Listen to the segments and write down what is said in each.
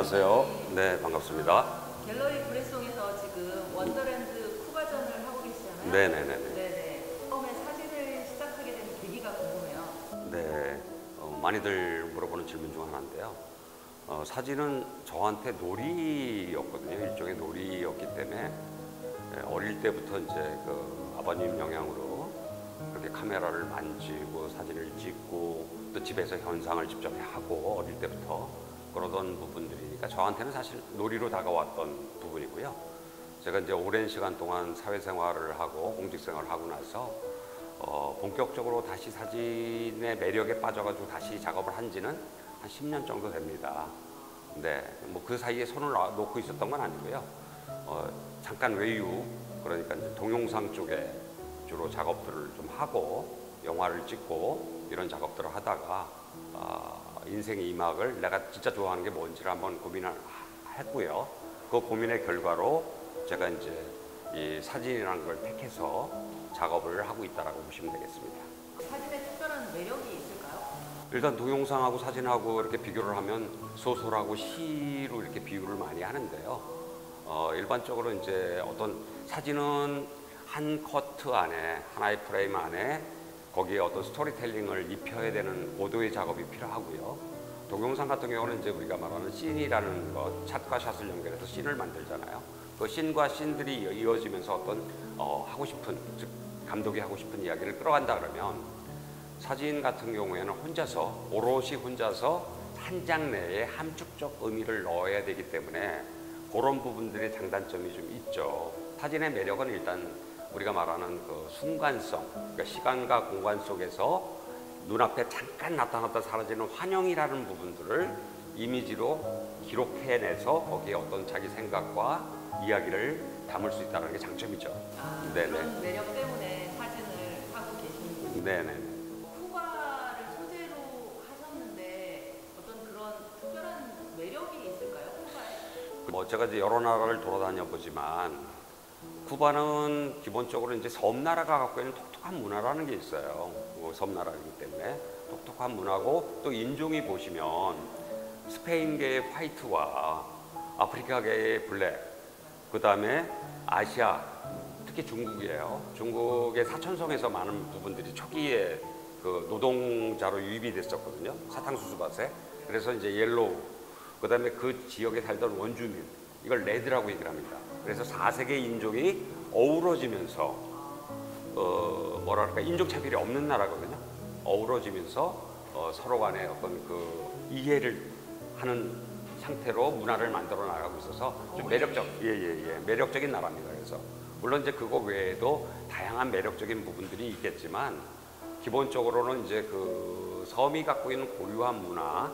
안녕하세요. 네, 반갑습니다. 갤러리 브레송에서 지금 원더랜드 쿠바전을 하고 계시잖아요. 네네네. 네네. 처음에 사진을 시작하게 된 계기가 궁금해요. 네, 많이들 물어보는 질문 중 하나인데요. 사진은 저한테 놀이였거든요. 일종의 놀이였기 때문에 어릴 때부터 이제 그 아버님 영향으로 그렇게 카메라를 만지고 사진을 찍고 또 집에서 현상을 직접 하고 어릴 때부터 그러던 부분들이니까 저한테는 사실 놀이로 다가왔던 부분이고요. 제가 이제 오랜 시간 동안 사회생활을 하고 공직생활을 하고 나서 본격적으로 다시 사진의 매력에 빠져가지고 다시 작업을 한 지는 한 10년 정도 됩니다. 네, 뭐 그 사이에 손을 놓고 있었던 건 아니고요. 잠깐 외유, 그러니까 이제 동영상 쪽에 주로 작업들을 좀 하고 영화를 찍고 이런 작업들을 하다가 인생의 이막을 내가 진짜 좋아하는 게 뭔지를 한번 고민을 했고요. 그 고민의 결과로 제가 이제 이 사진이라는 걸 택해서 작업을 하고 있다라고 보시면 되겠습니다. 사진에 특별한 매력이 있을까요? 일단 동영상하고 사진하고 이렇게 비교를 하면 소설하고 시로 이렇게 비유를 많이 하는데요. 일반적으로 이제 어떤 사진은 한 커트 안에 하나의 프레임 안에 거기에 어떤 스토리텔링을 입혀야 되는 고도의 작업이 필요하고요. 동영상 같은 경우는 이제 우리가 말하는 씬이라는 것, 샷과 샷을 연결해서 씬을 만들잖아요. 그 씬과 씬들이 이어지면서 어떤 하고 싶은, 즉 감독이 하고 싶은 이야기를 끌어간다 그러면 사진 같은 경우에는 혼자서 오롯이 혼자서 한 장 내에 함축적 의미를 넣어야 되기 때문에 그런 부분들의 장단점이 좀 있죠. 사진의 매력은 일단 우리가 말하는 그 순간성, 그러니까 시간과 공간 속에서 눈앞에 잠깐 나타났다 사라지는 환영이라는 부분들을 이미지로 기록해내서 거기에 어떤 자기 생각과 이야기를 담을 수 있다는 게 장점이죠. 네네. 그런 매력 때문에 사진을 하고 계십니다. 네네. 쿠바를 소재로 하셨는데 어떤 그런 특별한 매력이 있을까요? 쿠바에? 뭐 제가 이제 여러 나라를 돌아다녀 보지만 쿠바는 기본적으로 이제 섬나라가 갖고 있는 독특한 문화라는 게 있어요. 섬나라이기 때문에 독특한 문화고 또 인종이 보시면 스페인계의 화이트와 아프리카계의 블랙, 그 다음에 아시아, 특히 중국이에요. 중국의 사천성에서 많은 부분들이 초기에 그 노동자로 유입이 됐었거든요. 사탕수수밭에. 그래서 이제 옐로우, 그 다음에 그 지역에 살던 원주민, 이걸 레드라고 얘기를 합니다. 그래서 4세계 인종이 어우러지면서 뭐랄까 인종차별이 없는 나라거든요. 어우러지면서 서로 간에 어떤 그 이해를 하는 상태로 문화를 만들어 나가고 있어서 좀 매력적인 나라입니다. 그래서 물론 이제 그거 외에도 다양한 매력적인 부분들이 있겠지만 기본적으로는 이제 그 섬이 갖고 있는 고유한 문화,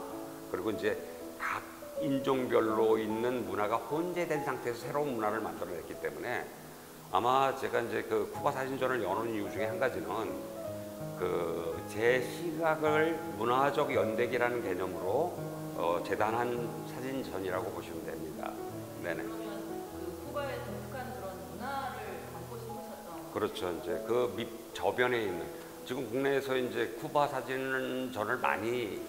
그리고 이제 각 인종별로 있는 문화가 혼재된 상태에서 새로운 문화를 만들어냈기 때문에 아마 제가 이제 그 쿠바 사진전을 여는 이유 중에 한 가지는 그 제 시각을 문화적 연대기라는 개념으로 재단한 사진전이라고 보시면 됩니다. 네네. 그러면 그 쿠바의 독특한 그런 문화를 담고 싶으셨던. 그렇죠. 이제 그 밑 저변에 있는 지금 국내에서 이제 쿠바 사진전을 많이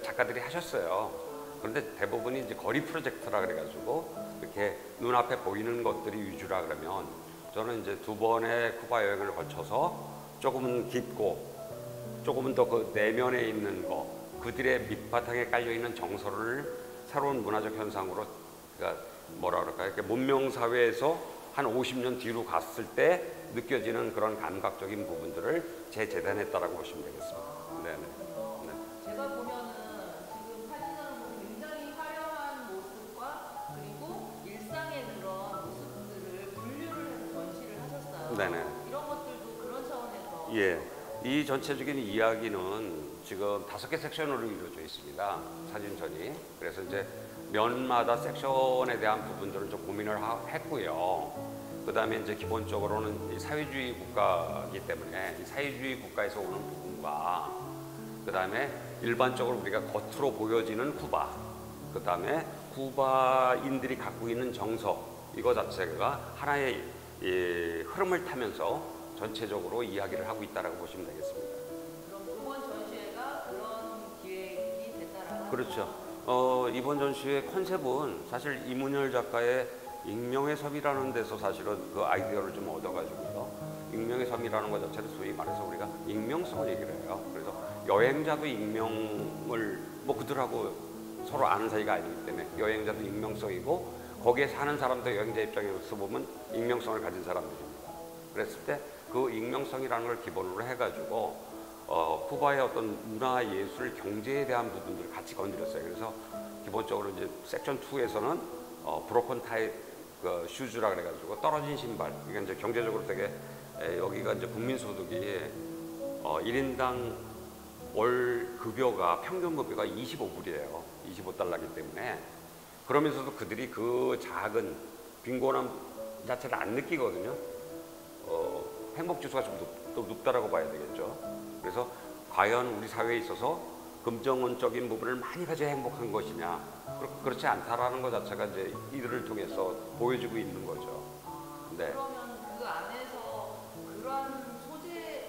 작가들이 하셨어요. 그런데 대부분이 이제 거리 프로젝트라 그래가지고 이렇게 눈앞에 보이는 것들이 위주라 그러면 저는 이제 2번의 쿠바 여행을 거쳐서 조금은 깊고 조금은 더 그 내면에 있는 거, 그들의 밑바탕에 깔려 있는 정서를 새로운 문화적 현상으로, 그러니까 뭐라 그럴까요? 이렇게 문명 사회에서 한 50년 뒤로 갔을 때 느껴지는 그런 감각적인 부분들을 재재단했다라고 보시면 되겠습니다. 네네. 네. 제가 보면은 지금 사진을 보면 굉장히 화려한 모습과 그리고 일상의 그런 모습들을 분류를 해서 전시를 하셨어요. 네네. 이런 것들도 그런 차원에서. 예. 이 전체적인 이야기는 지금 5개 섹션으로 이루어져 있습니다. 사진전이. 그래서 이제 면마다 섹션에 대한 부분들은 좀 고민을 했고요. 그 다음에 이제 기본적으로는 이 사회주의 국가이기 때문에 이 사회주의 국가에서 오는 부분과 그 다음에 일반적으로 우리가 겉으로 보여지는 쿠바, 그 다음에 쿠바인들이 갖고 있는 정서, 이거 자체가 하나의 흐름을 타면서 전체적으로 이야기를 하고 있다고 보시면 되겠습니다. 그럼 이번 전시회가 그런 기획이 됐다라고. 그렇죠. 이번 전시의 컨셉은 사실 이문열 작가의 익명의 섬이라는 데서 사실은 그 아이디어를 좀 얻어가지고요. 익명의 섬이라는 것 자체를 소위 말해서 우리가 익명성을 얘기를 해요. 그래서 여행자도 익명을 뭐 그들하고 서로 아는 사이가 아니기 때문에 여행자도 익명성이고 거기에 사는 사람도 여행자 입장에서 보면 익명성을 가진 사람들입니다. 그랬을 때 그 익명성이라는 걸 기본으로 해가지고 쿠바의 어떤 문화, 예술, 경제에 대한 부분들을 같이 건드렸어요. 그래서 기본적으로 이제 섹션 2에서는 브로컨 타입 슈즈라 그래가지고 떨어진 신발. 이게 이제 경제적으로 되게 여기가 이제 국민소득이 1인당 월 급여가 평균 급여가 25불이에요. 25달러이기 때문에 그러면서도 그들이 그 작은 빈곤함 자체를 안 느끼거든요. 행복 지수가 좀 높다라고 봐야 되겠죠. 그래서 과연 우리 사회에 있어서 금전적인 부분을 많이 가져야 행복한 것이냐, 그렇지 않다라는 것 자체가 이제 이들을 통해서 보여주고 있는 거죠. 네. 그러면 그 안에서 그러한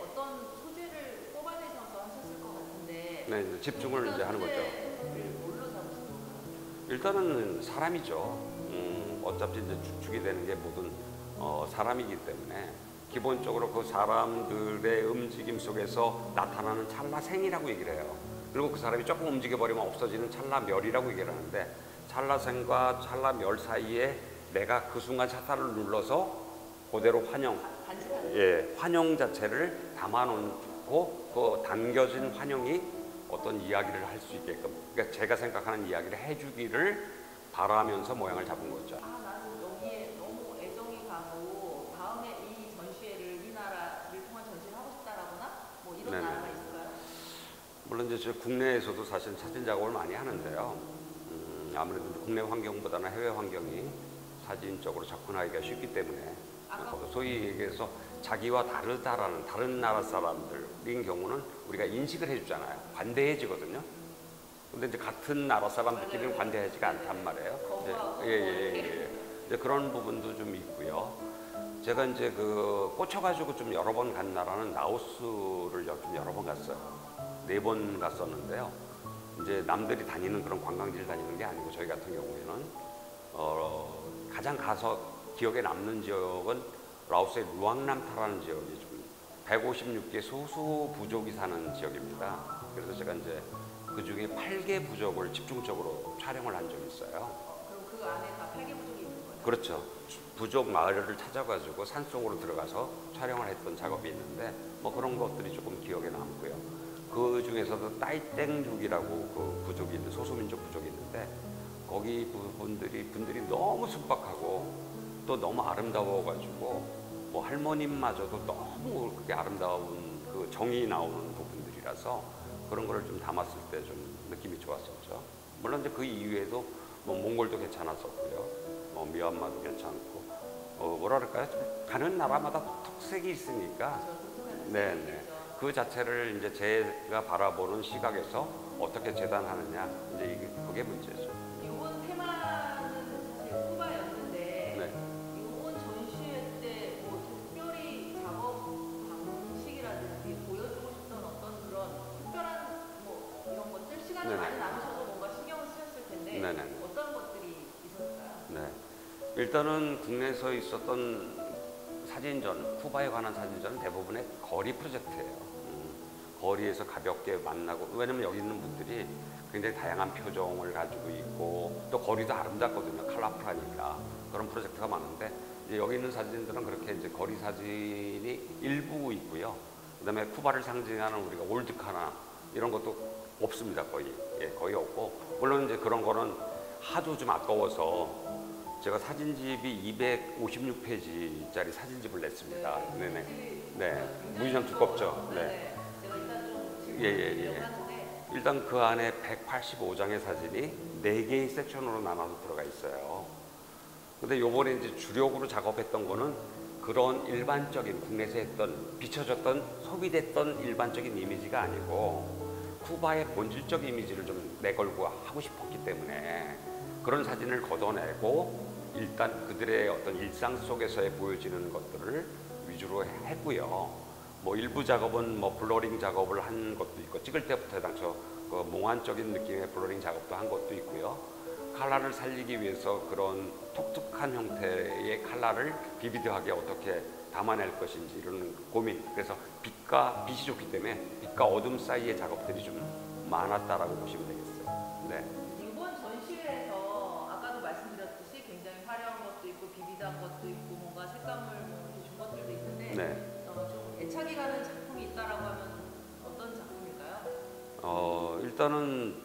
어떤 소재를 뽑아내셔서 하셨을 것 같은데. 네, 이제 집중을 이제 하는 거죠. 뭘로 잡으신 건가요? 일단은 사람이죠. 어차피 이제 주축이 되는 게 모든 사람이기 때문에 기본적으로 그 사람들의 움직임 속에서 나타나는 찰나생이라고 얘기를 해요. 그리고 그 사람이 조금 움직여버리면 없어지는 찰나멸이라고 얘기를 하는데 찰나생과 찰나멸 사이에 내가 그 순간 샷타를 눌러서 그대로 환영 자체를 담아놓고 그 담겨진 환영이 어떤 이야기를 할 수 있게끔, 그러니까 제가 생각하는 이야기를 해주기를 바라면서 모양을 잡은 거죠. 나는 여기에 너무 애정이 가고 다음에 이 전시회를 이 나라를 통한 전시를 하고 싶다라거나 뭐 이런 네네. 나라가 있을까요? 물론 이제 국내에서도 사실 사진 작업을 많이 하는데요. 아무래도 국내 환경보다는 해외 환경이 사진적으로 접근하기가 쉽기 때문에 소위 얘기해서 자기와 다르다라는 다른 나라 사람들인 경우는 우리가 인식을 해주잖아요. 관대해지거든요. 근데 이제 같은 나라 사람들끼리는 관대하지가 않단 말이에요. 이제 그런 부분도 좀 있고요. 제가 이제 꽂혀가지고 좀 여러 번 간 나라는 라오스를 좀 여러 번 갔어요. 4번 갔었는데요. 이제 남들이 다니는 그런 관광지를 다니는 게 아니고 저희 같은 경우에는 가장 가서 기억에 남는 지역은 라오스의 루앙남타라는 지역이 좀 156개 소수 부족이 사는 지역입니다. 그래서 제가 이제 그 중에 8개 부족을 집중적으로 촬영을 한 적이 있어요. 그럼 그 안에 다 8개 부족이 있는 거예요? 그렇죠. 부족 마을을 찾아가지고 산속으로 들어가서 촬영을 했던 작업이 있는데 뭐 그런 것들이 조금 기억에 남고요. 그 중에서도 따이땡족이라고 그 부족이 있는 소수민족 부족이 있는데 거기 분들이 너무 순박하고 또 너무 아름다워가지고 뭐 할머님마저도 너무 그게 아름다운 그 정이 나오는 부분들이라서 그런 거를 좀 담았을 때 좀 느낌이 좋았었죠. 물론 이제 그 이후에도 뭐 몽골도 괜찮았었고요, 뭐 미얀마도 괜찮고 뭐라 그럴까요? 가는 나라마다 특색이 있으니까 네네 그 자체를 이제 제가 바라보는 시각에서 어떻게 재단하느냐 이제 그게 문제죠. 이번 테마는 사실 쿠바였는데 네. 이번 전시회 때 뭐 특별히 작업 방식이라든지 보여주고 싶던 어떤 그런 특별한 뭐 이런 것들 시간을 네네. 많이 남으셔서 뭔가 신경을 쓰셨을 텐데 네네. 어떤 것들이 있었을까요? 네. 일단은 국내에서 있었던 사진전, 쿠바에 관한 사진전은 대부분의 거리 프로젝트예요. 거리에서 가볍게 만나고, 왜냐면 여기 있는 분들이 굉장히 다양한 표정을 가지고 있고 또 거리도 아름답거든요. 컬러풀하니까 그런 프로젝트가 많은데 이제 여기 있는 사진들은 그렇게 이제 거리 사진이 일부 있고요. 그다음에 쿠바를 상징하는 우리가 올드카나 이런 것도 없습니다. 거의 없고, 물론 이제 그런 거는 하도 좀 아까워서 제가 사진집이 256페이지짜리 사진집을 냈습니다. 네네. 네. 무지 좀 두껍죠. 네. 제가 일단 좀 예. 일단 그 안에 185장의 사진이 4개의 섹션으로 나눠서 들어가 있어요. 근데 요번에 이제 주력으로 작업했던 거는 그런 일반적인 국내에서 했던 비춰졌던 소비됐던 일반적인 이미지가 아니고 쿠바의 본질적 이미지를 좀 내걸고 하고 싶었기 때문에 그런 사진을 걷어내고 일단 그들의 어떤 일상 속에서의 보여지는 것들을 위주로 했고요. 뭐 일부 작업은 뭐 블러링 작업을 한 것도 있고 찍을 때부터 당초 그 몽환적인 느낌의 블러링 작업도 한 것도 있고요. 컬러를 살리기 위해서 그런 독특한 형태의 컬러를 비비드하게 어떻게 담아낼 것인지 이런 고민. 그래서 빛이 좋기 때문에 빛과 어둠 사이의 작업들이 좀 많았다라고 보시면 되겠어요. 네. 이번 전시회에서 아까도 말씀드렸듯이 굉장히 화려한 것도 있고 비비드한 것도 있고 뭔가 색감을 뭐 이렇게 준 것들도 있는데 네. 좀 애착이 가는 작품이 있다라고 하면 어떤 작품일까요? 일단은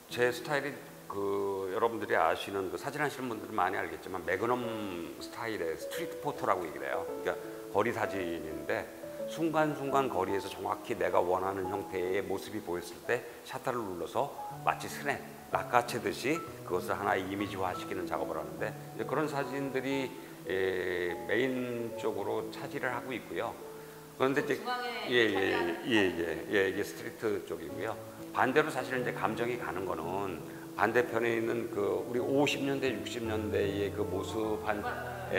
제 스타일이 그 여러분들이 아시는 그 사진 하시는 분들은 많이 알겠지만 매그넘 스타일의 스트리트 포토라고 얘기를 해요. 그러니까 거리 사진인데 순간순간 거리에서 정확히 내가 원하는 형태의 모습이 보였을 때 셔터를 눌러서 마치 스냅, 낚아채듯이 그것을 하나의 이미지화시키는 작업을 하는데 이제 그런 사진들이 메인적으로 차지를 하고 있고요. 그런데 이제 중앙에 이게 스트리트 쪽이고요. 반대로 사실은 이제 감정이 가는 거는 반대편에 있는 그 우리 50년대, 60년대의 그 모습한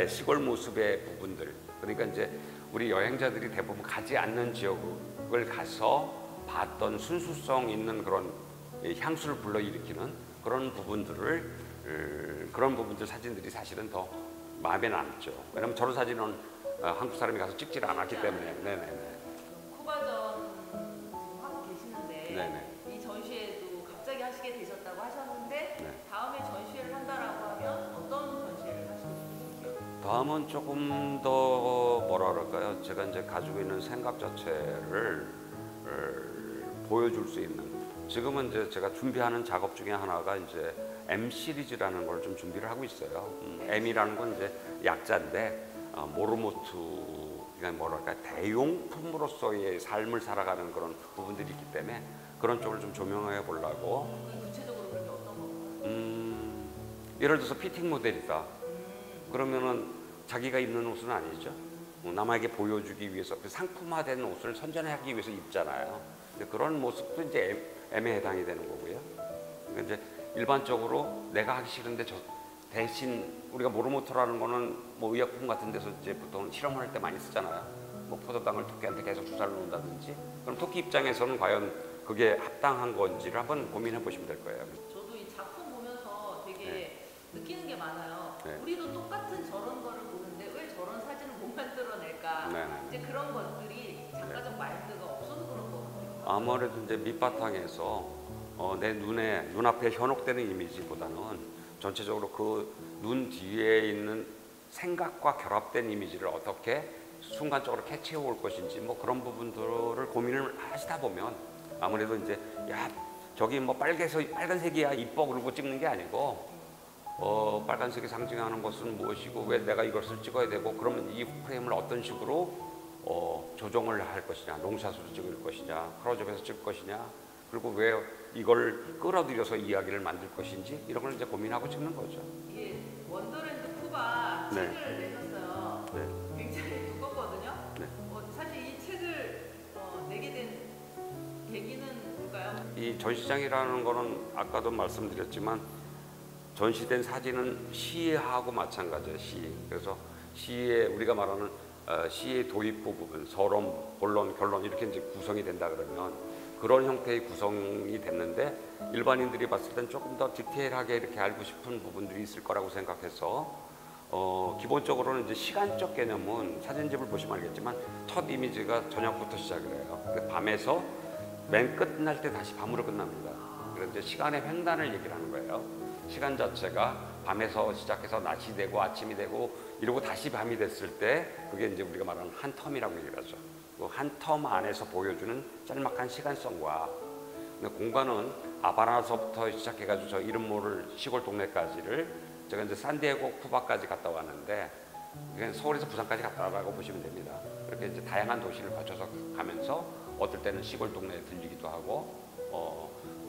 시골 모습의 부분들. 그러니까 이제 우리 여행자들이 대부분 가지 않는 지역을 가서 봤던 순수성 있는 그런 향수를 불러일으키는 그런 부분들 사진들이 사실은 더 마음에 남죠. 왜냐면 저런 사진은 한국 사람이 가서 찍질 않았기 때문에. 네네네. 쿠바전 지금 하고 계시는데 네네. 이 전시회도 갑자기 하시게 되셨다고 하셨는데 네. 다음에 전시회를 한다라고 하면 어떤 전시회를 하시고 싶으세요? 다음은 조금 더 뭐라 그럴까요? 제가 이제 가지고 있는 생각 자체를 보여줄 수 있는. 지금은 이제 제가 준비하는 작업 중에 하나가 이제 M 시리즈라는 걸 좀 준비를 하고 있어요. M이라는 건 이제 약자인데 모르모트, 그러니까 뭐랄까 대용품으로서의 삶을 살아가는 그런 부분들이 있기 때문에 그런 쪽을 좀 조명해 보려고. 구체적으로 그게 어떤 건가요? 예를 들어서 피팅 모델이다. 그러면은 자기가 입는 옷은 아니죠. 남에게 보여주기 위해서 그 상품화된 옷을 선전하기 위해서 입잖아요. 근데 그런 모습도 이제 M에 해당이 되는 거고요. 그러니까 이제 일반적으로 내가 하기 싫은데 대신 우리가 모르모토라는 거는 뭐 의약품 같은 데서 이제 보통 실험을 할 때 많이 쓰잖아요. 뭐 포도당을 토끼한테 계속 주사를 놓는다든지. 그럼 토끼 입장에서는 과연 그게 합당한 건지를 한번 고민해 보시면 될 거예요. 저도 이 작품 보면서 되게 네. 느끼는 게 많아요. 네. 우리도 똑같은 저런 거를 보는데 왜 저런 사진을 못 만들어낼까? 네. 이제 그런 것들이 작가적 마인드가 없어서 그런 것 같아요. 아무래도 이제 밑바탕에서 내 눈앞에 현혹되는 이미지보다는 전체적으로 그 눈 뒤에 있는 생각과 결합된 이미지를 어떻게 순간적으로 캐치해 올 것인지 뭐 그런 부분들을 고민을 하시다 보면 아무래도 이제 야 저기 뭐 빨간색이야 이뻐 그러고 찍는 게 아니고 빨간색이 상징하는 것은 무엇이고 왜 내가 이것을 찍어야 되고 그러면 이 프레임을 어떤 식으로 조정을 할 것이냐, 롱샷으로 찍을 것이냐, 클로즈업해서 찍을 것이냐, 그리고 왜 이걸 끌어들여서 이야기를 만들 것인지 이런 걸 이제 고민하고 찍는 거죠. 이게 원더랜드 쿠바 네. 책을 내셨어요. 네. 굉장히 두껍거든요. 네. 사실 이 책을 내게 된 계기는 뭘까요? 이 전시장이라는 거는 아까도 말씀드렸지만 전시된 사진은 시하고 마찬가지예요. 시. 그래서 시의 우리가 말하는 시의 도입부 부분, 서론, 본론, 결론 이렇게 이제 구성이 된다 그러면 그런 형태의 구성이 됐는데 일반인들이 봤을 땐 조금 더 디테일하게 이렇게 알고 싶은 부분들이 있을 거라고 생각해서 기본적으로는 이제 시간적 개념은 사진집을 보시면 알겠지만 첫 이미지가 저녁부터 시작을 해요. 밤에서 맨 끝날 때 다시 밤으로 끝납니다. 그래서 이제 시간의 횡단을 얘기를 하는 거예요. 시간 자체가 밤에서 시작해서 낮이 되고 아침이 되고 이러고 다시 밤이 됐을 때 그게 이제 우리가 말하는 한 텀이라고 얘기를 하죠. 그 한 텀 안에서 보여주는 짤막한 시간성과 공간은 아바나서부터 시작해가지고 저 이름 모를 시골 동네까지를 제가 이제 산디에고 쿠바까지 갔다 왔는데 서울에서 부산까지 갔다 왔다고 보시면 됩니다. 그렇게 이제 다양한 도시를 거쳐서 가면서 어떨 때는 시골 동네에 들리기도 하고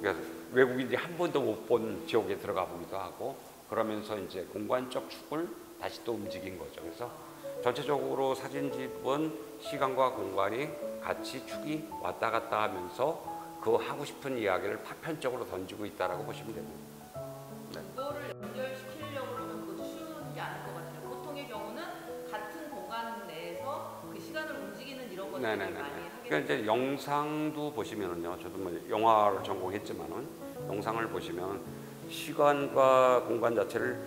그러니까 외국인들이 한 번도 못 본 지역에 들어가 보기도 하고 그러면서 이제 공간적 축을 다시 또 움직인 거죠. 그래서 전체적으로 사진집은 시간과 공간이 같이 축이 왔다 갔다 하면서 그 하고 싶은 이야기를 파편적으로 던지고 있다라고 보시면 됩니다. 네. 그거를 연결시키려고 그러면 그것도 쉬운 게 아닐 것 같아요. 보통의 경우는 같은 공간 내에서 그 시간을 움직이는 이런 것들을 네네네네. 많이 하게 그러니까 이제 영상도 보시면은요, 저도 뭐 영화를 전공했지만은 영상을 보시면 시간과 공간 자체를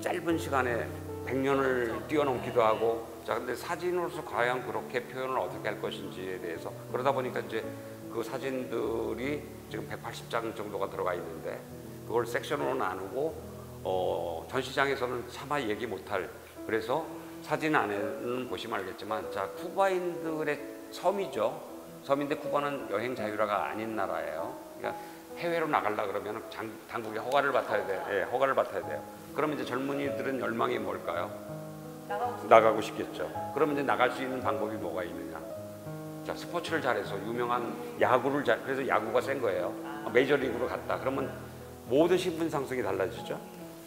짧은 시간에 100년을 뛰어넘기도 하고, 자 근데 사진으로서 과연 그렇게 표현을 어떻게 할 것인지에 대해서, 그러다 보니까 이제 그 사진들이 지금 180장 정도가 들어가 있는데 그걸 섹션으로 나누고 전시장에서는 차마 얘기 못할, 그래서 사진 안에는 보시면 알겠지만, 자 쿠바인들의 섬이죠. 섬인데 쿠바는 여행 자유라가 아닌 나라예요. 그러니까 해외로 나가려 그러면 당국의 허가를 받아야 돼요. 예, 허가를 받아야 돼요. 그러면 이제 젊은이들은 열망이 뭘까요? 나가고 싶겠죠. 그러면 이제 나갈 수 있는 방법이 뭐가 있느냐? 자, 스포츠를 잘해서 유명한 야구를 그래서 야구가 센 거예요. 메이저리그로 갔다. 그러면 모든 신분 상승이 달라지죠.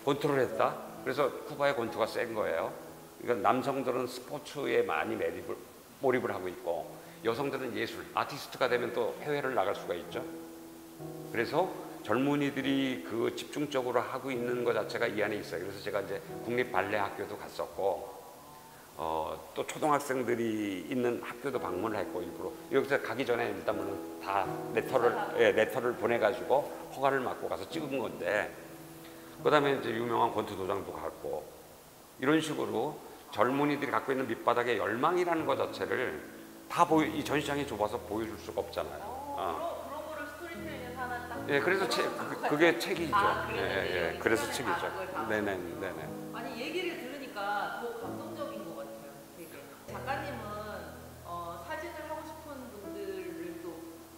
권투를 했다. 그래서 쿠바의 권투가 센 거예요. 그러니까 남성들은 스포츠에 많이 몰입을 하고 있고, 여성들은 예술, 아티스트가 되면 또 해외를 나갈 수가 있죠. 그래서 젊은이들이 그 집중적으로 하고 있는 것 자체가 이 안에 있어요. 그래서 제가 이제 국립 발레 학교도 갔었고, 또 초등학생들이 있는 학교도 방문을 했고, 일부러 여기서 가기 전에 일단은 다 레터를 보내가지고 허가를 받고 가서 찍은 건데, 그다음에 이제 유명한 권투 도장도 갔고, 이런 식으로 젊은이들이 갖고 있는 밑바닥의 열망이라는 것 자체를 다 이 전시장이 좁아서 보여줄 수가 없잖아요. 그런 거를 스토리텔링에서 하나 딱. 예, 그래서 그게 책이죠. 그래서 그래서 책이죠. 네네. 아니 얘기를 들으니까 더 감동적인 것 같아요. 되게. 작가님은 사진을 하고 싶은 분들을 또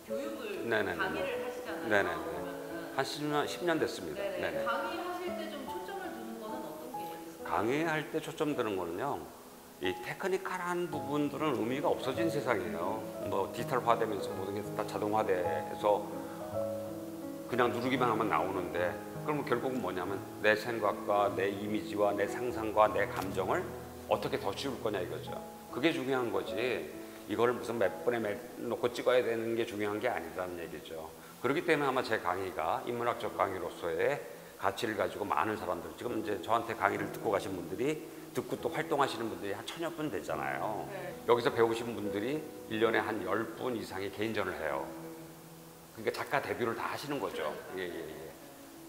교육을 강의를 하시잖아요. 네네. 그러면은 한 10년 됐습니다. 네네. 강의하실 때 좀 초점을 두는 거는 어떤 게 있어요? 강의할 때 초점 드는 거는요, 이 테크니컬한 부분들은 의미가 없어진 세상이에요. 뭐 디지털화되면서 모든 게 다 자동화돼서 그냥 누르기만 하면 나오는데, 그러면 결국은 뭐냐면 내 생각과 내 이미지와 내 상상과 내 감정을 어떻게 더 씌울 거냐 이거죠. 그게 중요한 거지, 이걸 무슨 몇 번에 놓고 찍어야 되는 게 중요한 게 아니라는 얘기죠. 그렇기 때문에 아마 제 강의가 인문학적 강의로서의 가치를 가지고 많은 사람들, 지금 이제 저한테 강의를 듣고 가신 분들이, 듣고 또 활동하시는 분들이 한 1000여 분 되잖아요. 여기서 배우신 분들이 1년에 한 10분 이상이 개인전을 해요. 그러니까 작가 데뷔를 다 하시는 거죠. 예.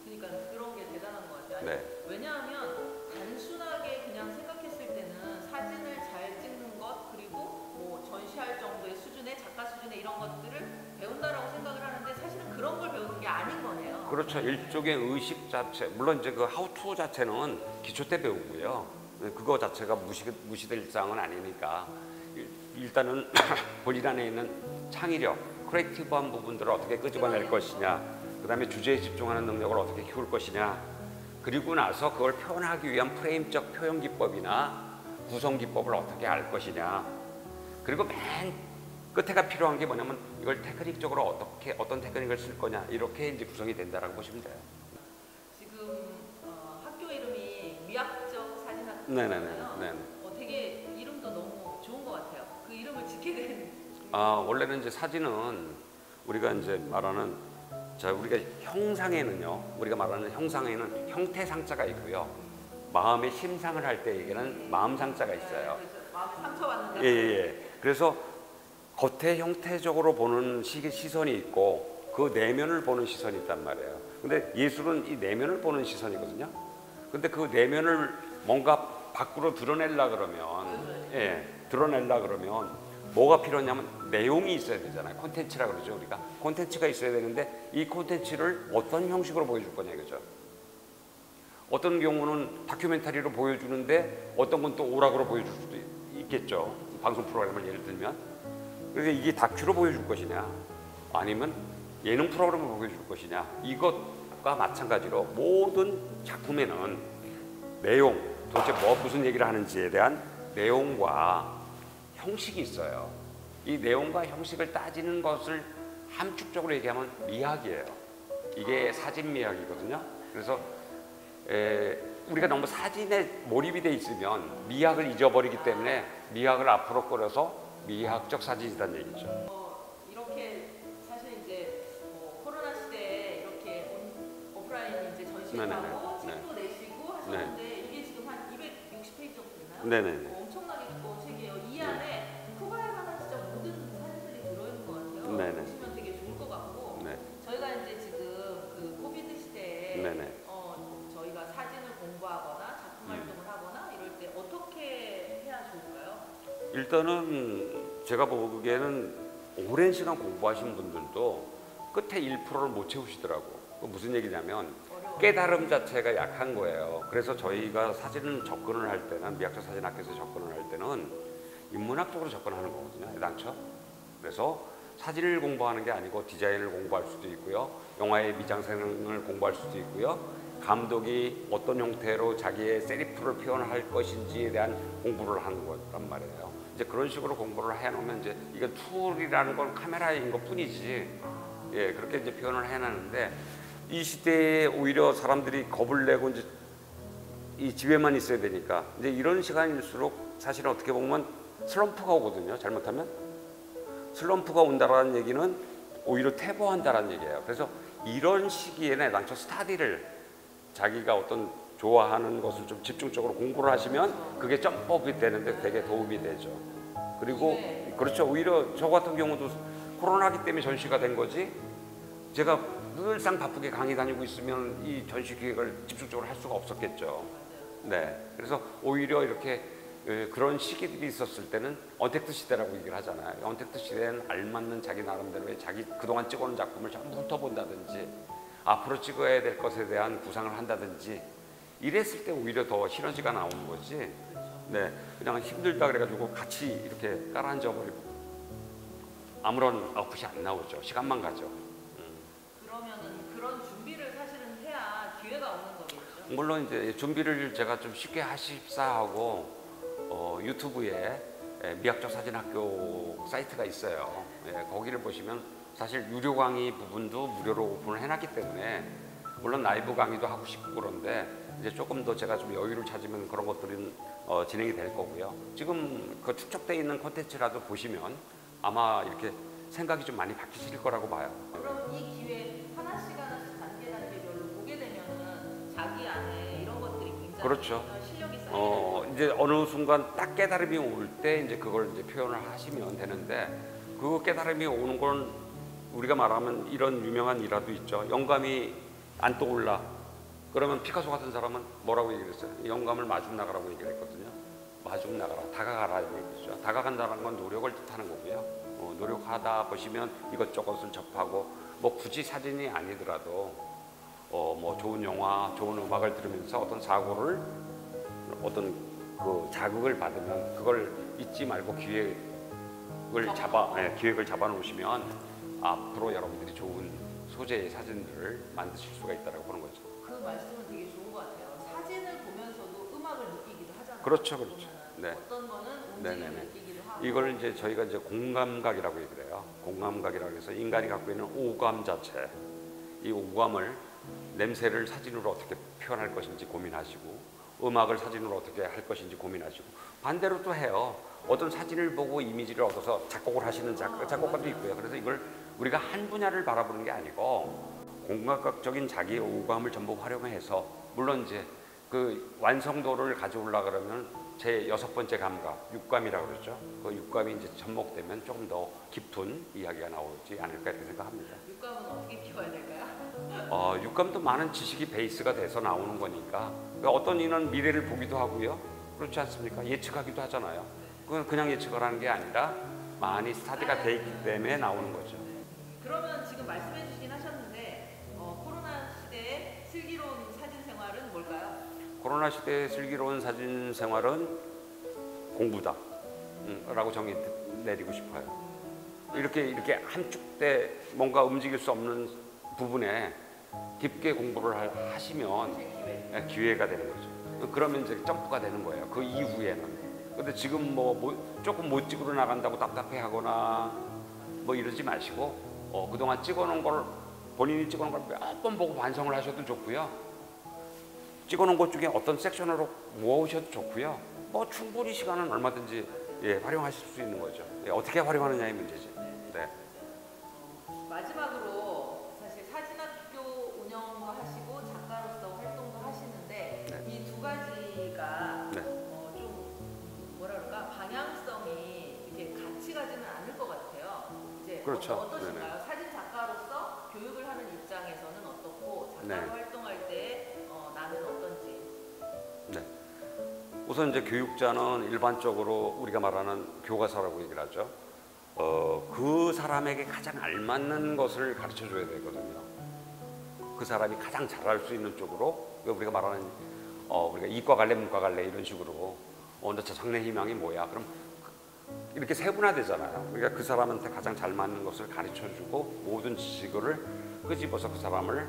그러니까 그런 게 대단한 것 같아요. 네. 왜냐하면 단순하게 그냥 생각했을 때는 사진을 잘 찍는 것, 그리고 뭐 전시할 정도의 수준의 작가 수준의 이런 것들을 배운다라고 생각을 하는데, 사실은 그런 걸 배우는 게 아닌 거네요. 그렇죠. 일종의 의식 자체, 물론 이제 그 하우투 자체는 기초 때 배우고요. 그거 자체가 무시될 사항은 아니니까, 일단은 본인 안에 있는 창의력, 크리에이티브한 부분들을 어떻게 끄집어낼 것이냐, 그 다음에 주제에 집중하는 능력을 어떻게 키울 것이냐, 그리고 나서 그걸 표현하기 위한 프레임적 표현 기법이나 구성 기법을 어떻게 알 것이냐, 그리고 맨 끝에가 필요한 게 뭐냐면 이걸 테크닉적으로 어떤 테크닉을 쓸 거냐, 이렇게 이제 구성이 된다라고 보시면 돼요. 지금 학교 이름이 미학적 사진학교잖아요. 네네네. 되게 이름도 너무 좋은 것 같아요. 그 이름을 짓게 된. 원래는 이제 사진은 우리가 이제 말하는, 우리가 형상에는요, 우리가 말하는 형상에는 형태상자가 있고요, 마음의 심상을 할 때 얘기하는 마음상자가 있어요. 그래서 마음에 상처받는. 예. 그래서 겉에 형태적으로 보는 시선이 있고 그 내면을 보는 시선이 있단 말이에요. 근데 예술은 이 내면을 보는 시선이거든요. 근데 그 내면을 뭔가 밖으로 드러내려 그러면 뭐가 필요하냐면 내용이 있어야 되잖아요. 콘텐츠라 그러죠, 우리가. 콘텐츠가 있어야 되는데 이 콘텐츠를 어떤 형식으로 보여줄 거냐 이거죠. 어떤 경우는 다큐멘터리로 보여주는데 어떤 건 또 오락으로 보여줄 수도 있겠죠. 방송 프로그램을 예를 들면. 그래서 이게 다큐로 보여줄 것이냐, 아니면 예능 프로그램을 보여줄 것이냐, 이것과 마찬가지로 모든 작품에는 내용, 도대체 무슨 얘기를 하는지에 대한 내용과 형식이 있어요. 이 내용과 형식을 따지는 것을 함축적으로 얘기하면 미학이에요. 이게 사진 미학이거든요. 그래서 우리가 너무 사진에 몰입이 돼 있으면 미학을 잊어버리기 때문에 미학을 앞으로 끌어서 미학적 사진이라는 얘기죠. 이렇게 사실 이제 코로나 시대에 이렇게 오프라인 이제 전시를 하고 책도 내시고 하셨는데, 이게 지금 한 260페이지 정도 되나요? 네네. 엄청나게 두꺼운 책이에요. 이 안에 쿠바에 관한 진짜 모든 사진들이 들어있는 일단은 제가 보기에는 오랜 시간 공부하신 분들도 끝에 1%를 못 채우시더라고. 그 무슨 얘기냐면 어려워. 깨달음 자체가 약한 거예요. 그래서 저희가 사진을 접근을 할 때는 미학적 사진학교에서 접근을 할 때는 인문학적으로 접근하는 거거든요. 애당초. 그래서 사진을 공부하는 게 아니고 디자인을 공부할 수도 있고요. 영화의 미장센을 공부할 수도 있고요. 감독이 어떤 형태로 자기의 세리프를 표현할 것인지에 대한 공부를 하는 거란 말이에요. 이제 그런 식으로 공부를 해놓으면 이제 이건 툴이라는 건 카메라인 것 뿐이지. 예, 그렇게 이제 표현을 해놨는데 이 시대에 오히려 사람들이 겁을 내고 이제 이 집에만 있어야 되니까 이제 이런 시간일수록 사실은 어떻게 보면 슬럼프가 오거든요. 잘못하면 슬럼프가 온다라는 얘기는 오히려 퇴보한다라는 얘기예요. 그래서 이런 시기에는 당초 스타디를 자기가 어떤 좋아하는 것을 좀 집중적으로 공부를 하시면 그게 점프업이 되는데 되게 도움이 되죠. 그리고 그렇죠. 오히려 저 같은 경우도 코로나기 때문에 전시가 된 거지. 제가 늘상 바쁘게 강의 다니고 있으면 이 전시 기획을 집중적으로 할 수가 없었겠죠. 네. 그래서 오히려 이렇게 그런 시기들이 있었을 때는 언택트 시대라고 얘기를 하잖아요. 언택트 시대에는 알맞는 자기 나름대로의 자기 그동안 찍어놓은 작품을 전부 훑어본다든지 앞으로 찍어야 될 것에 대한 구상을 한다든지 이랬을 때 오히려 더 시너지가 나오는 거지. 네. 그냥 힘들다 그래가지고 같이 이렇게 깔아앉아버리고 아무런 아웃풋이 안 나오죠. 시간만 가죠. 그러면은 그런 준비를 사실은 해야 기회가 오는 거겠죠. 물론 이제 준비를 제가 좀 쉽게 하십사 하고 유튜브에 미학적 사진학교 사이트가 있어요. 예, 거기를 보시면 사실 유료 강의 부분도 무료로 오픈을 해놨기 때문에 물론 라이브 강의도 하고 싶고 그런데 이제 조금 더 제가 좀 여유를 찾으면 그런 것들은 진행이 될 거고요. 지금 그 축적되어 있는 콘텐츠라도 보시면 아마 이렇게 생각이 좀 많이 바뀌실 거라고 봐요. 그럼 이 기회 하나씩 단계별로 보게 되면은 자기 안에 이런 것들이 굉장히 그렇죠. 실력이 쌓이는 이제 어느 순간 딱 깨달음이 올 때 이제 그걸 이제 표현을 하시면 되는데 그 깨달음이 오는 건 우리가 말하면 이런 유명한 일화도 있죠. 영감이 안 떠올라. 그러면 피카소 같은 사람은 뭐라고 얘기를 했어요? 영감을 마중 나가라고 얘기를 했거든요. 마중 나가라, 다가가라 얘기했죠. 다가간다는 건 노력을 뜻하는 거고요. 노력하다 보시면 이것저것을 접하고 뭐 굳이 사진이 아니더라도 뭐 좋은 영화, 좋은 음악을 들으면서 어떤 사고를 어떤 그 자극을 받으면 그걸 잊지 말고 기획을 잡아 놓으시면 앞으로 여러분들이 좋은 소재의 사진들을 만드실 수가 있다고 보는 거죠. 그 말씀은 되게 좋은 것 같아요. 사진을 보면서도 음악을 느끼기도 하잖아요. 그렇죠, 그렇죠. 네. 어떤 거는 움직임을 네네네. 느끼기도 하고. 이걸 이제 저희가 이제 공감각이라고 얘기를 해요. 공감각이라고 해서 인간이 갖고 있는 오감 자체, 이 오감을 냄새를 사진으로 어떻게 표현할 것인지 고민하시고 음악을 사진으로 어떻게 할 것인지 고민하시고 반대로 또 해요. 어떤 사진을 보고 이미지를 얻어서 작곡을 하시는 작곡가도 있고요. 그래서 이걸 우리가 한 분야를 바라보는 게 아니고 공감각적인 자기의 오감을 전부 활용해서 물론 이제 그 완성도를 가져오려고 그러면 제 6번째 감각, 육감이라고 그러죠. 그 육감이 이제 접목되면 조금 더 깊은 이야기가 나오지 않을까 이렇게 생각합니다. 육감은 어떻게 키워야 될까요? 육감도 많은 지식이 베이스가 돼서 나오는 거니까 그러니까 어떤 이는 미래를 보기도 하고요. 그렇지 않습니까? 예측하기도 하잖아요. 그건 그냥 예측을 하는 게 아니라 많이 스타디가 돼 있기 때문에 나오는 거죠. 그러면 지금 말씀해 주시긴 하셨는데 코로나 시대의 슬기로운 사진 생활은 뭘까요? 코로나 시대의 슬기로운 사진 생활은 공부다 라고 정의 내리고 싶어요. 이렇게 함축돼 뭔가 움직일 수 없는 부분에 깊게 공부를 하시면 기회가 되는 거죠. 그러면 이제 점프가 되는 거예요. 그 이후에는. 근데 지금 뭐 조금 못 찍으러 나간다고 답답해하거나 뭐 이러지 마시고 그동안 찍어놓은 걸 본인이 찍어놓은 걸 몇 번 보고 반성을 하셔도 좋고요. 찍어놓은 것 중에 어떤 섹션으로 모으셔도 좋고요. 뭐 충분히 시간은 얼마든지 활용하실 수 있는 거죠. 어떻게 활용하느냐의 문제지. 네. 마지막으로 사실 사진학교 운영도 하시고 작가로서 활동도 하시는데 이 두 가지가 좀 뭐라 그럴까 방향성이 이렇게 같이 가지는 않을 것 같아요. 이제 그렇죠. 어떠신가요? 네네. 사진 작가로서 교육을 하는 입장에서는 어떻고 작가로 네. 활동할 때 나는 어떤지. 네. 우선 이제 교육자는 일반적으로 우리가 말하는 교과서라고 얘기를 하죠. 그 사람에게 가장 알맞는 것을 가르쳐 줘야 되거든요. 그 사람이 가장 잘할 수 있는 쪽으로 우리가 말하는 우리가 이과 갈래 문과 갈래 이런 식으로 너 장래 희망이 뭐야? 그럼 이렇게 세분화되잖아요. 그러니까 그 사람한테 가장 잘 맞는 것을 가르쳐 주고 모든 지식을 끄집어서 그 사람을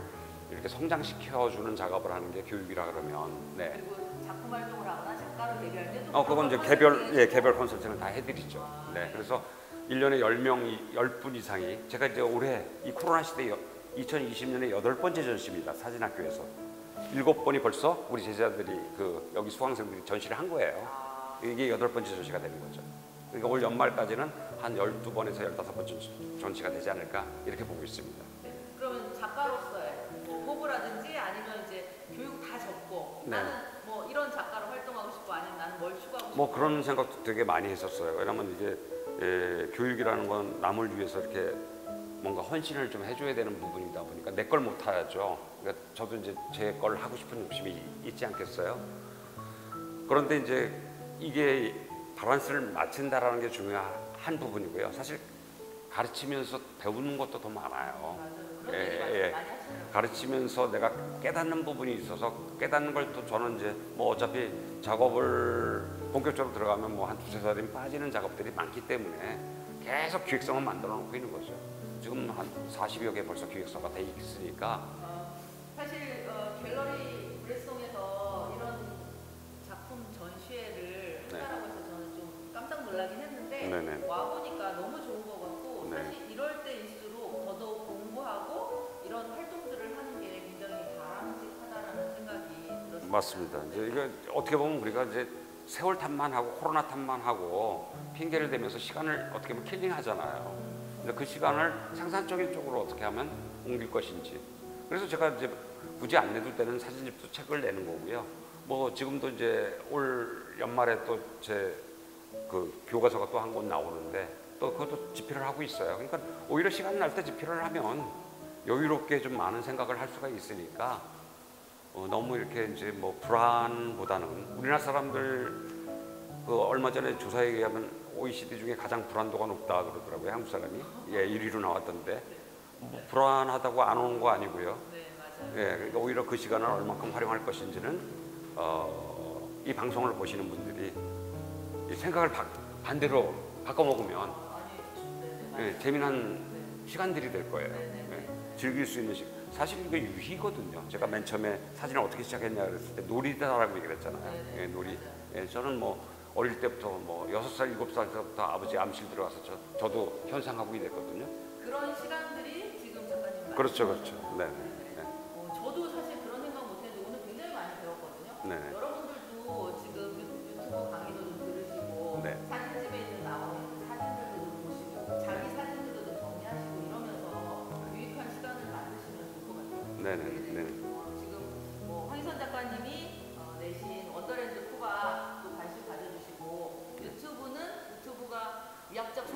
이렇게 성장시켜 주는 작업을 하는 게 교육이라 그러면 네. 그리고 작품 활동을 하거나 작가로 데뷔할 때도 그건 이제 개별 컨설팅을 다 해드리죠. 네, 그래서 1년에 10명, 10분 이상이 제가 이제 올해 이 코로나 시대 2020년에 8번째 전시입니다. 사진학교에서 7번이 벌써 우리 제자들이 여기 수강생들이 전시를 한 거예요. 이게 8번째 전시가 되는 거죠. 그러니까 올 연말까지는 한 12번에서 15번 전시가 되지 않을까 이렇게 보고 있습니다. 네. 그러면 작가로서의 포부라든지 아니면 이제 교육 다 접고 네. 나는 뭐 이런 작가로 활동하고 싶고 아니면 나는 뭘 추구하고 싶고 뭐 그런 생각도 되게 많이 했었어요. 왜냐면 이게 교육이라는 건 남을 위해서 이렇게 뭔가 헌신을 좀 해줘야 되는 부분이다 보니까 내 걸 못하죠. 그러니까 저도 이제 제 걸 하고 싶은 욕심이 있지 않겠어요? 그런데 이제 이게 밸런스를 맞춘다라는 게 중요한 부분이고요. 사실 가르치면서 배우는 것도 더 많아요. 맞아요. 그런 얘기 많이 하시더라고요. 가르치면서 내가 깨닫는 부분이 있어서 깨닫는 걸 또 저는 이제 뭐 어차피 작업을 본격적으로 들어가면 뭐 한 두세 달이면 빠지는 작업들이 많기 때문에 계속 기획성을 만들어 놓고 있는 거죠. 지금 한 40여 개 벌써 기획서가 돼 있으니까 사실 갤러리 브레송에서 이런 작품 전시회를 한다라고 해서 저는 좀 깜짝 놀라긴 했는데 네네. 와보니까 너무 좋은 것 같고 네. 사실 이럴 때일수록 더더욱 공부하고 이런 활동들을 하는 게 굉장히 바람직하다라는 생각이 들었습니다. 맞습니다. 이제 이거 어떻게 보면 우리가 이제 세월 탓만 하고 코로나 탓만 하고 핑계를 대면서 시간을 어떻게 보면 킬링하잖아요. 근데 그 시간을 생산적인 쪽으로 어떻게 하면 옮길 것인지. 그래서 제가 이제 굳이 안 내둘 때는 사진집도 책을 내는 거고요. 뭐 지금도 이제 올 연말에 또 제 교과서가 또 한 권 나오는데 또 그것도 집필을 하고 있어요. 그러니까 오히려 시간 날 때 집필을 하면 여유롭게 좀 많은 생각을 할 수가 있으니까 너무 이렇게 이제 뭐 불안보다는 우리나라 사람들 얼마 전에 조사에 의하면 OECD 중에 가장 불안도가 높다 그러더라고요. 한국 사람이 1위로 나왔던데 뭐 불안하다고 안 오는 거 아니고요. 네, 맞아요. 그러니까 오히려 그 시간을 얼마큼 활용할 것인지는 이 방송을 보시는 분들이 이 생각을 반대로 바꿔먹으면 재미난 시간들이 될 거예요. 즐길 수 있는 시간. 사실 이게 유희거든요. 제가 맨 처음에 사진을 어떻게 시작했냐 그랬을 때 놀이다라고 얘기를 했잖아요. 놀이. 저는 뭐 어릴 때부터 뭐 6살, 7살 때부터 아버지 암실 들어가서 저도 현상하고 이랬거든요. 그런 시간들이 지금 작가님 그렇죠, 그렇죠. 네. 저도 사실 그런 생각 못했는데 오늘 굉장히 많이 배웠거든요. 네. 여러분들도 지금 유튜브 강의도 좀 들으시고 네. 사진집에 있는 나오는 사진들도 좀 보시고 자기 사진들도 좀 정리하시고 이러면서 유익한 시간을 만드시면 좋을 것 같아요. 네네. 지금 뭐 황희선 작가님이 내신 원더랜드 쿠바도 관심 가져주시고 유튜브가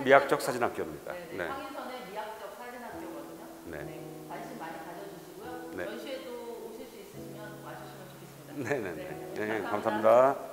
미학적 사진학교입니다. 네. 황희선의 미학적 사진학교거든요. 네. 관심 많이 가져주시고요. 네. 전시회도 오실 수 있으시면 와주시면 좋겠습니다. 네네. 감사합니다.